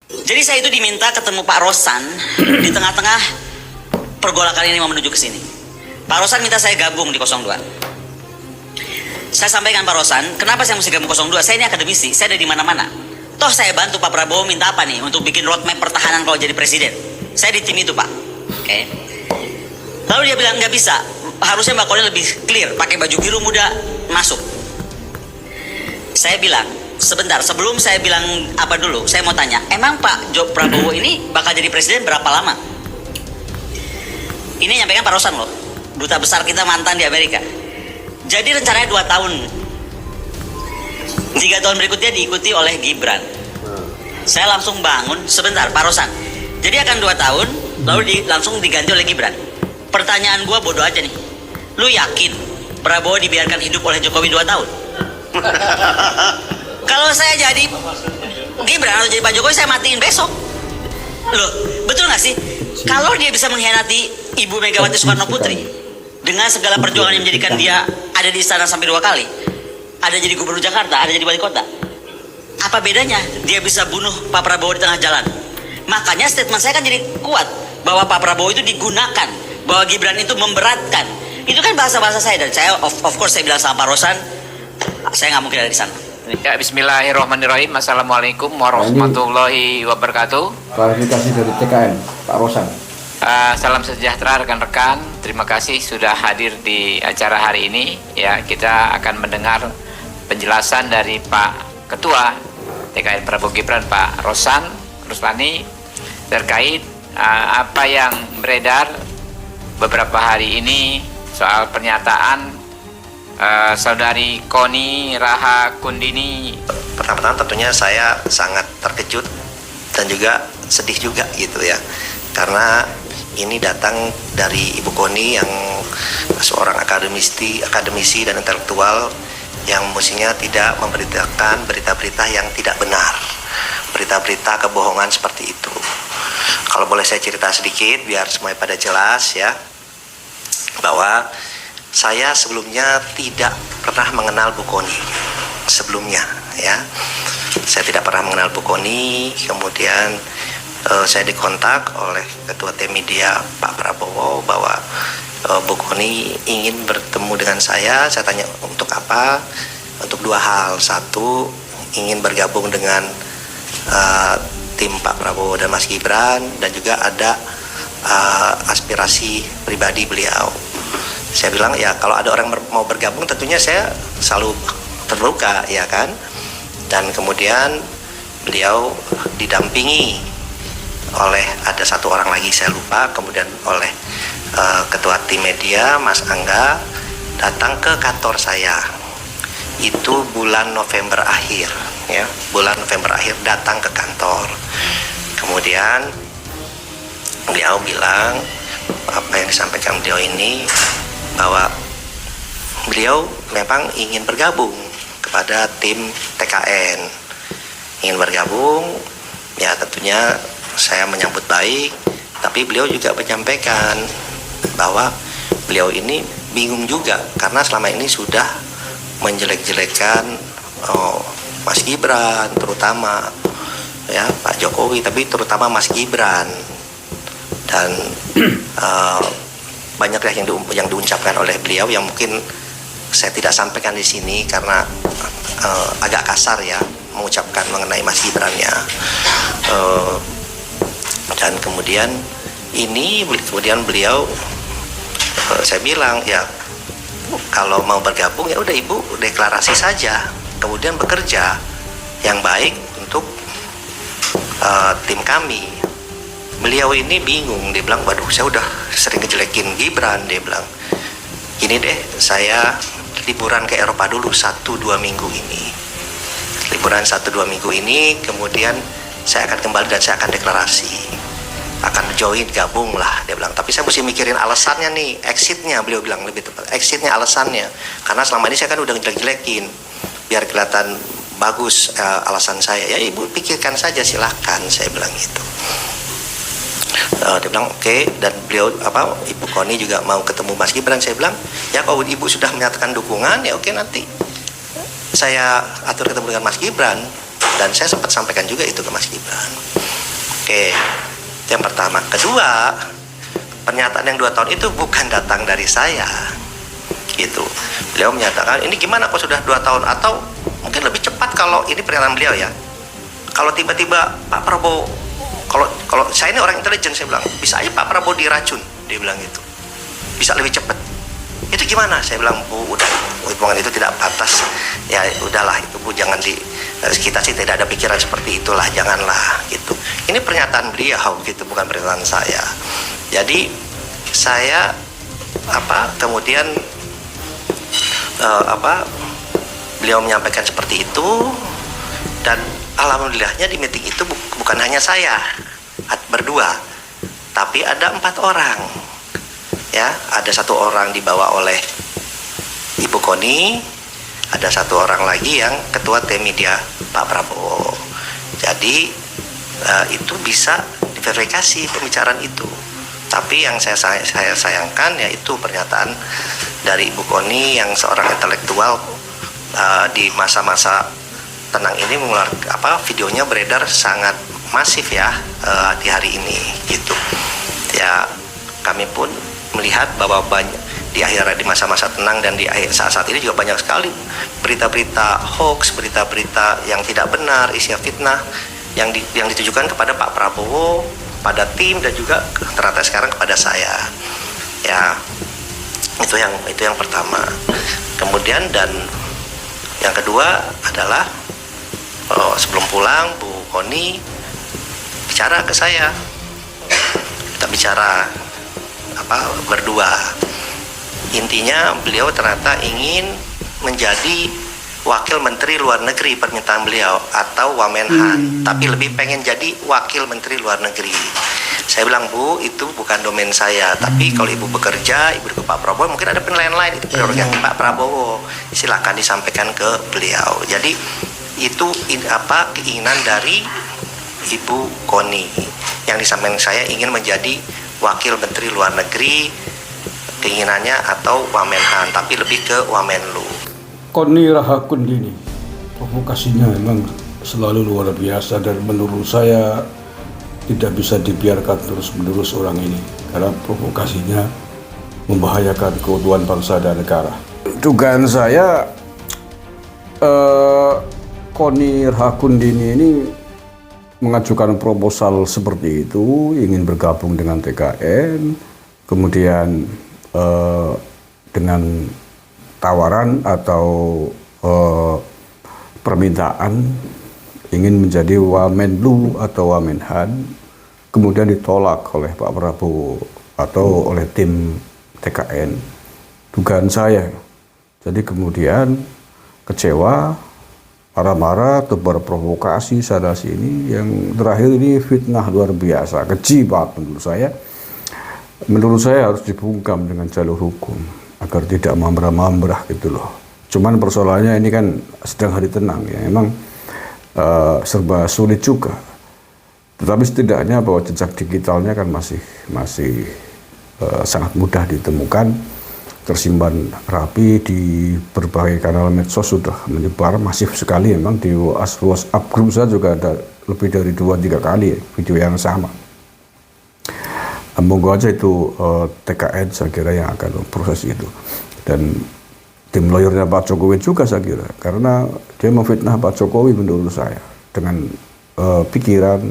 Jadi saya itu diminta ketemu Pak Rosan di tengah-tengah pergolakan ini mau menuju ke sini. Pak Rosan minta saya gabung di 02. Saya sampaikan Pak Rosan, kenapa saya mesti gabung 02? Saya ini akademisi, saya ada di mana-mana. Toh saya bantu Pak Prabowo minta apa nih untuk bikin roadmap pertahanan kalau jadi presiden. Saya di tim itu Pak. Oke. Lalu dia bilang nggak bisa, harusnya Mbak Koni lebih clear, pakai baju biru muda masuk. Saya bilang, sebentar sebelum saya bilang apa dulu, saya mau tanya, emang Pak Prabowo ini bakal jadi presiden berapa lama? Ini nyampaikan Pak Rosan loh, duta besar kita mantan di Amerika. Jadi rencananya 2 tahun. 3 tahun berikutnya diikuti oleh Gibran. Saya langsung bangun, sebentar Pak Rosan. Jadi akan 2 tahun, lalu langsung diganti oleh Gibran. Pertanyaan gua bodoh aja nih. Lu yakin Prabowo dibiarkan hidup oleh Jokowi 2 tahun? Kalau saya jadi Gibran atau jadi Pak Jokowi, saya matiin besok. Loh, betul gak sih? Kalau dia bisa mengkhianati Ibu Megawati Soekarno Putri dengan segala perjuangan yang menjadikan dia ada di istana sampai 2 kali, ada jadi gubernur Jakarta, ada jadi wali kota, apa bedanya dia bisa bunuh Pak Prabowo di tengah jalan? Makanya statement saya kan jadi kuat bahwa Pak Prabowo itu digunakan, bahwa Gibran itu memberatkan. Itu kan bahasa-bahasa saya, dan saya of course saya bilang sama Pak Rosan, saya nggak mungkin ada di sana. Ya, Bismillahirrahmanirrahim. Assalamualaikum warahmatullahi wabarakatuh. Klarifikasi dari TKN, Pak Rosan. Salam sejahtera rekan-rekan. Terima kasih sudah hadir di acara hari ini. Ya, kita akan mendengar penjelasan dari Pak Ketua TKN Prabowo Gibran, Pak Rosan Ruslani, terkait apa yang beredar beberapa hari ini soal pernyataan Saudari Koni Rahakundini. Pertama-tama tentunya saya sangat terkejut dan juga sedih juga gitu ya, karena ini datang dari Ibu Koni yang seorang akademisi dan intelektual yang mestinya tidak memberitakan berita-berita yang tidak benar, berita-berita kebohongan seperti itu. Kalau boleh saya cerita sedikit biar semuanya pada jelas ya, bahwa saya sebelumnya tidak pernah mengenal Bu Koni sebelumnya ya. Saya tidak pernah mengenal Bu Koni. Kemudian saya dikontak oleh Ketua Tim Media Pak Prabowo bahwa Bu Koni ingin bertemu dengan saya. Saya tanya untuk apa? Untuk 2 hal. Satu, ingin bergabung dengan tim Pak Prabowo dan Mas Gibran, dan juga ada aspirasi pribadi beliau. Saya bilang ya kalau ada orang mau bergabung tentunya saya selalu terbuka ya kan. Dan kemudian beliau didampingi oleh ada 1 orang lagi saya lupa, kemudian oleh Ketua Tim Media Mas Angga datang ke kantor saya. Itu bulan November akhir ya, bulan November akhir datang ke kantor. Kemudian beliau bilang apa yang disampaikan beliau ini, bahwa beliau memang ingin bergabung kepada tim TKN, ingin bergabung ya. Tentunya saya menyambut baik, tapi beliau juga menyampaikan bahwa beliau ini bingung juga karena selama ini sudah menjelek-jelekan Mas Gibran, terutama ya Pak Jokowi, tapi terutama Mas Gibran, dan banyak yang diucapkan oleh beliau yang mungkin saya tidak sampaikan di sini karena agak kasar ya mengucapkan mengenai Mas Gibran ya. Dan kemudian beliau saya bilang ya kalau mau bergabung ya udah Ibu deklarasi saja, kemudian bekerja yang baik untuk tim kami. Beliau ini bingung, dia bilang waduh saya udah sering ngejelekin Gibran. Dia bilang gini deh, saya liburan ke Eropa dulu 1-2 minggu ini, liburan 1-2 minggu ini, kemudian saya akan kembali dan saya akan deklarasi, akan join, gabung lah dia bilang. Tapi saya mesti mikirin alasannya nih, exitnya, beliau bilang lebih tepat, exitnya, alasannya, karena selama ini saya kan udah ngejelek-jelekin biar kelihatan bagus alasan saya. Ya Ibu pikirkan saja silahkan, saya bilang gitu. Dia bilang oke. Dan beliau Ibu Koni juga mau ketemu Mas Gibran. Saya bilang ya kalau Ibu sudah menyatakan dukungan ya oke, nanti saya atur ketemu dengan Mas Gibran. Dan saya sempat sampaikan juga itu ke Mas Gibran. Oke, itu yang pertama. Kedua, pernyataan yang 2 tahun itu bukan datang dari saya, gitu. Beliau menyatakan ini gimana kok sudah 2 tahun, atau mungkin lebih cepat kalau ini pernyataan beliau ya. Kalau tiba-tiba Pak Prabowo, kalau saya ini orang intelijen, saya bilang bisa aja Pak Prabowo diracun, dia bilang gitu, bisa lebih cepat. Itu gimana? Saya bilang, Bu, udah, hubungan itu tidak batas, ya udahlah itu Bu, jangan kita sih tidak ada pikiran seperti itulah, janganlah gitu. Ini pernyataan beliau gitu, bukan pernyataan saya. Jadi saya kemudian beliau menyampaikan seperti itu, dan alhamdulillahnya di meeting itu bukan hanya saya berdua, tapi ada 4 orang. Ya, ada 1 orang dibawa oleh Ibu Koni, ada 1 orang lagi yang ketua tim media Pak Prabowo. Jadi itu bisa diverifikasi pembicaraan itu. Tapi yang saya sayangkan yaitu pernyataan dari Ibu Koni yang seorang intelektual di masa-masa tenang ini mengeluarkan videonya beredar sangat masif ya di hari ini gitu. Ya, kami pun melihat bahwa banyak di masa-masa tenang dan di saat-saat ini juga banyak sekali berita-berita hoax, berita-berita yang tidak benar, isinya fitnah yang ditujukan kepada Pak Prabowo, pada tim, dan juga ternyata sekarang kepada saya. Ya, itu yang pertama. Kemudian dan yang kedua adalah sebelum pulang Bu Koni bicara ke saya, kita bicara berdua. Intinya beliau ternyata ingin menjadi Wakil Menteri Luar Negeri, permintaan beliau, atau Wamenhan, tapi lebih pengen jadi Wakil Menteri Luar Negeri. Saya bilang, Bu, itu bukan domain saya, tapi kalau Ibu bekerja, Ibu ke Pak Prabowo, mungkin ada penilaian lain, itu prerogatif Pak Prabowo, silakan disampaikan ke beliau. Jadi itu keinginan dari Ibu Koni yang disampaikan saya ingin menjadi Wakil Menteri Luar Negeri, keinginannya, atau Wamenhan, tapi lebih ke Wamenlu. Koni Rahakundini, provokasinya memang selalu luar biasa, dan menurut saya tidak bisa dibiarkan terus-menerus orang ini, karena provokasinya membahayakan keutuhan bangsa dan negara. Dugaan saya Koni Rahakundini ini mengajukan proposal seperti itu, ingin bergabung dengan TKN, kemudian dengan tawaran atau permintaan ingin menjadi Wamenlu atau Wamenhan, kemudian ditolak oleh Pak Prabowo atau oleh tim TKN. Dugaan saya. Jadi kemudian kecewa, marah-marah atau berprovokasi sana sini, yang terakhir ini fitnah luar biasa, keji banget menurut saya. Menurut saya harus dibungkam dengan jalur hukum agar tidak mambrah-mambrah gitu loh. Cuman persoalannya ini kan sedang hari tenang ya, memang serba sulit juga. Tetapi setidaknya bahwa jejak digitalnya kan masih sangat mudah ditemukan, tersimpan rapi di berbagai kanal medsos, sudah menyebar masif sekali. Memang di WhatsApp grup saya juga ada lebih dari 2-3 kali video yang sama. Monggo aja itu TKN saya kira yang akan proses itu, dan tim lawyernya Pak Jokowi juga saya kira, karena dia memfitnah Pak Jokowi menurut saya dengan pikiran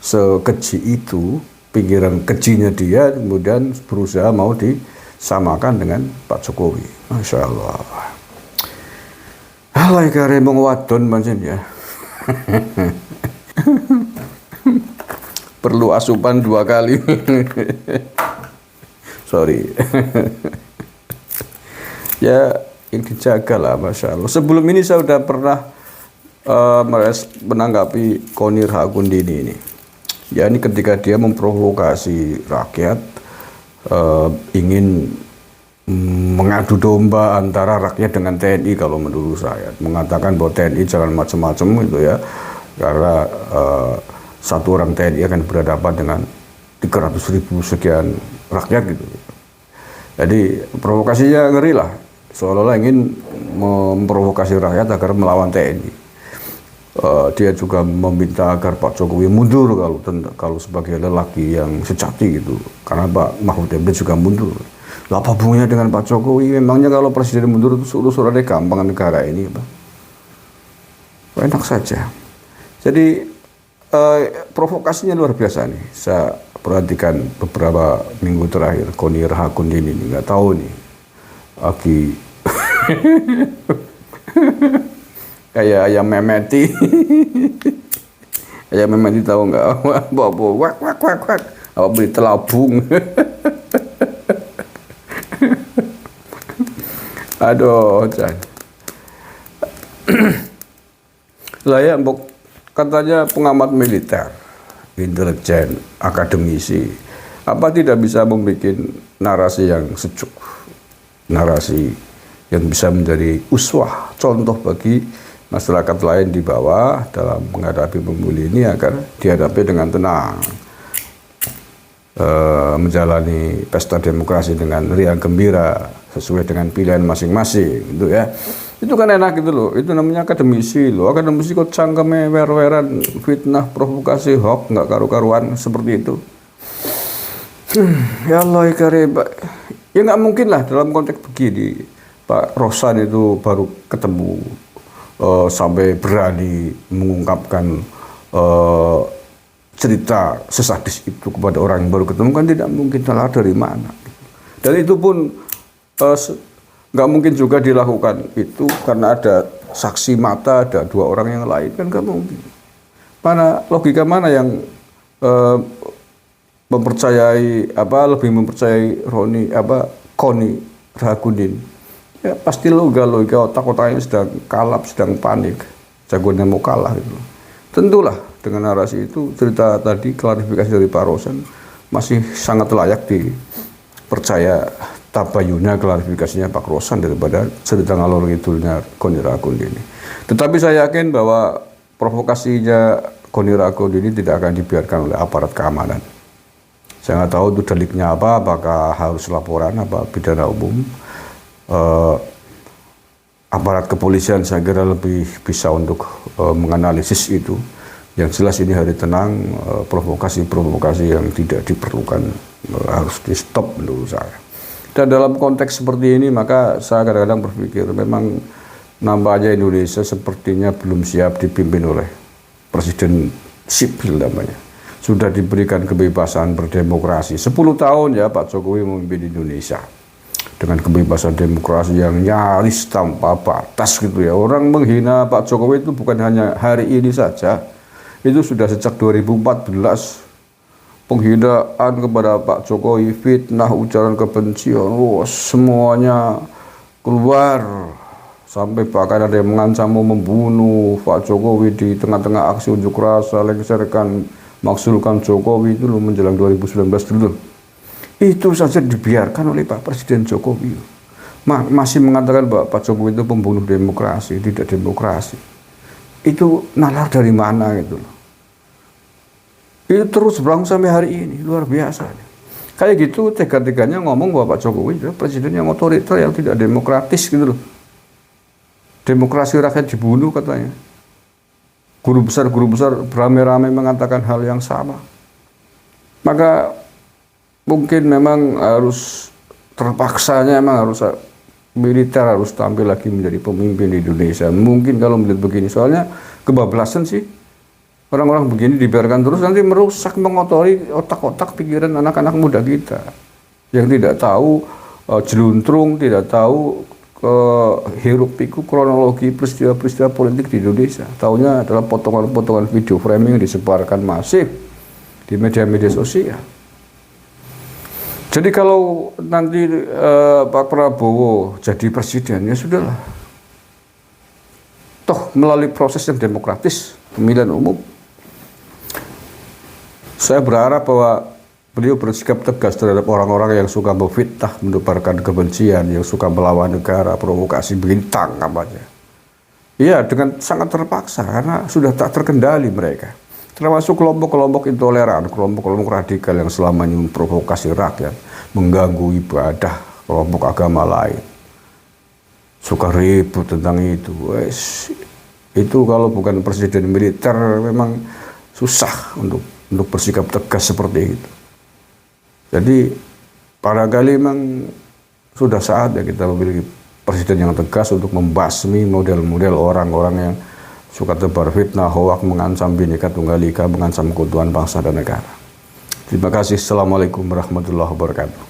sekeji itu, pikiran kejinya dia, kemudian berusaha mau disamakan dengan Pak Jokowi. Masya Allah. Alai kare mong wadon pancen ya. Perlu asupan 2 kali. Sorry. Ya, yang dijaga lah, Masya Allah. Sebelum ini saya sudah pernah menanggapi Koni Rahakundini ini. Ya, ini ketika dia memprovokasi rakyat, ingin mengadu domba antara rakyat dengan TNI kalau menurut saya. Mengatakan bahwa TNI jangan macam-macam gitu ya. Karena satu orang TNI akan berhadapan dengan 300.000 sekian rakyat gitu. Jadi provokasinya ngeri lah, seolah-olah ingin memprovokasi rakyat agar melawan TNI. dia juga meminta agar Pak Jokowi mundur kalau sebagai lelaki yang sejati gitu, karena Pak Mahfud MD juga mundur. Lah apa hubungannya dengan Pak Jokowi? Memangnya kalau presiden mundur itu urus-urusannya gampang negara ini, Pak? Enak saja. Jadi provokasinya luar biasa nih. Saya perhatikan beberapa minggu terakhir Koni Rahakundin ini, nggak tahu nih lagi kayak ayam memeti. Ayam memeti tahu nggak? Wak wak wak wak. Apa beli telabung? Aduh, Chan. Saya katanya pengamat militer, intelijen, akademisi, apa tidak bisa membuat narasi yang sejuk, narasi yang bisa menjadi uswah, contoh bagi masyarakat lain di bawah dalam menghadapi pemilu ini agar dihadapi dengan tenang, menjalani pesta demokrasi dengan riang gembira sesuai dengan pilihan masing-masing, gitu ya. Itu kan enak gitu loh, itu namanya akademisi loh. Akademisi kok cangkeme wer-weran, fitnah, provokasi, hoax, nggak karu-karuan seperti itu. Ya Allah, ya nggak mungkin lah dalam konteks begini. Pak Rosan itu baru ketemu sampai berani mengungkapkan cerita sesadis itu kepada orang yang baru ketemu, kan tidak mungkin, salah dari mana. Dan itu pun nggak mungkin juga dilakukan itu karena ada saksi mata, ada 2 orang yang lain, kan nggak mungkin. Logika mana yang mempercayai lebih mempercayai Koni Rahakundin? Ya pasti logika otak-otaknya sedang kalap, sedang panik, jagoannya mau kalah gitu. Tentulah dengan narasi itu, cerita tadi, klarifikasi dari Pak Rosan masih sangat layak dipercaya tabayunnya, klarifikasinya Pak Rosan daripada cerita ngalor ngidulnya Koni Rahakundin ini. Tetapi saya yakin bahwa provokasinya Koni Rahakundin ini tidak akan dibiarkan oleh aparat keamanan. Saya nggak tahu itu deliknya apa, apakah harus laporan, apa pidana umum. Aparat kepolisian saya kira lebih bisa untuk menganalisis itu. Yang jelas ini hari tenang, provokasi-provokasi yang tidak diperlukan harus di stop menurut saya. Dan dalam konteks seperti ini maka saya kadang-kadang berpikir memang nampaknya Indonesia sepertinya belum siap dipimpin oleh presiden sipil namanya. Sudah diberikan kebebasan berdemokrasi. 10 tahun ya Pak Jokowi memimpin Indonesia. Dengan kebebasan demokrasi yang nyaris tanpa batas gitu ya. Orang menghina Pak Jokowi itu bukan hanya hari ini saja. Itu sudah sejak 2014. Penghinaan kepada Pak Jokowi, fitnah, ujaran kebencian, semuanya keluar. Sampai bahkan ada yang mengancam mau membunuh Pak Jokowi di tengah-tengah aksi unjuk rasa, lengserkan, maksulkan Jokowi itu loh menjelang 2019 dulu. Itu saja dibiarkan oleh Pak Presiden Jokowi. Masih mengatakan bahwa Pak Jokowi itu pembunuh demokrasi, tidak demokrasi. Itu nalar dari mana gitu loh. Itu terus berlangsung sampai hari ini, luar biasa. Kayak gitu tega-teganya ngomong bahwa Pak Jokowi itu presiden yang otoriter, yang tidak demokratis gitu loh. Demokrasi rakyat dibunuh katanya. Guru besar beramai-ramai mengatakan hal yang sama. Maka mungkin memang harus terpaksanya militer harus tampil lagi menjadi pemimpin di Indonesia. Mungkin kalau melihat begini, soalnya kebablasan sih. Orang-orang begini dibiarkan terus nanti merusak, mengotori otak-otak pikiran anak-anak muda kita yang tidak tahu jeluntrung, tidak tahu hiruk pikuk kronologi peristiwa-peristiwa politik di Indonesia. Taunya adalah potongan-potongan video framing yang disebarkan masif di media-media sosial. Jadi kalau nanti Pak Prabowo jadi presiden, ya sudahlah. Toh melalui proses yang demokratis, pemilihan umum. Saya berharap bahwa beliau bersikap tegas terhadap orang-orang yang suka memfitnah, menebarkan kebencian, yang suka melawan negara, provokasi, bintang kampanye. Iya, dengan sangat terpaksa karena sudah tak terkendali mereka. Termasuk kelompok-kelompok intoleran, kelompok-kelompok radikal yang selama ini memprovokasi rakyat, mengganggu ibadah kelompok agama lain. Suka ribut tentang itu. Itu kalau bukan presiden militer memang susah untuk bersikap tegas seperti itu. Jadi barangkali memang sudah saatnya kita memiliki presiden yang tegas untuk membasmi model-model orang-orang yang suka tebar fitnah, hoak, mengancam Bhinneka Tunggal Ika, mengancam keutuhan bangsa dan negara. Terima kasih. Assalamualaikum warahmatullahi wabarakatuh.